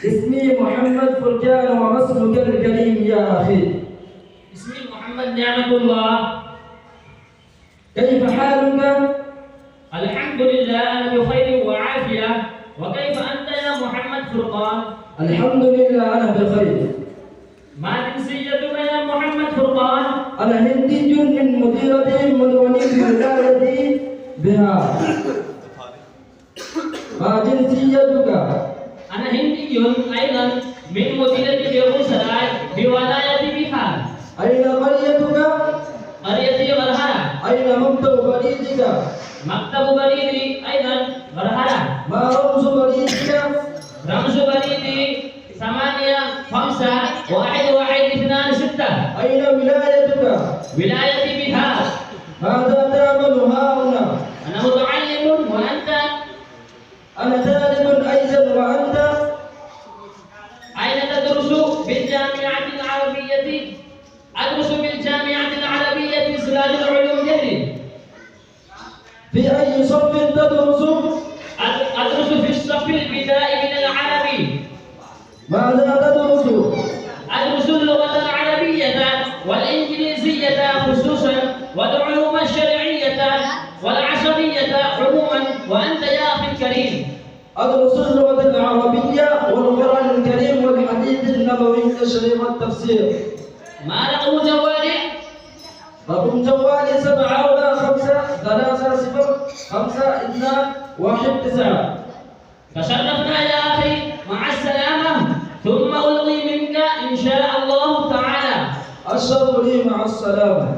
اسمي محمد فرجان وما اسمك الكريم يا أخي؟ اسمي محمد نعمة الله. كيف حالك؟ الحمد لله أنا بخير وعافية. وكيف أنت يا محمد فرقان؟ الحمد لله أنا بخير. ما جنسيتك يا محمد فرقان؟ أنا هندي من مديرة مدونية ولايتي بها. ما جنسيتك؟ أنا هندي أيضا من مدينة بيروسراي بولاية بيهار. أين قريتك؟ قريتي برهرة. أين مكتب بريدك؟ مكتب بريدي أيضا برهرة. ما رمز بريدك؟ رمز بريدي 8 5 1 1 2 6. أين ولايتك؟ ولاية بيهار. ماذا تعمل ها هنا؟ أنا متعلم وأنت؟ أنا طالب أيضا وأنت؟ أين تدرس؟ بالجامعة العربية. أدرس بالجامعة العربية سراج العلوم جديد. في أي صف تدرس؟ أدرس في الصف الابتدائي من العربي. ماذا تدرس؟ أدرس اللغة العربية والإنجليزية خصوصا والعلوم الشرعية والعصرية عموما. وأنت يا أخي الكريم؟ أدرس اللغة العربية والقرآن الكريم والحديث النبوي الشريف والتفسير. ما رقم جوالك؟ رقم جوالي 7450521 تشرفنا يا أخي، مع السلامة، ثم ألغي منك إن شاء الله تعالى. الشرف لي مع السلامة.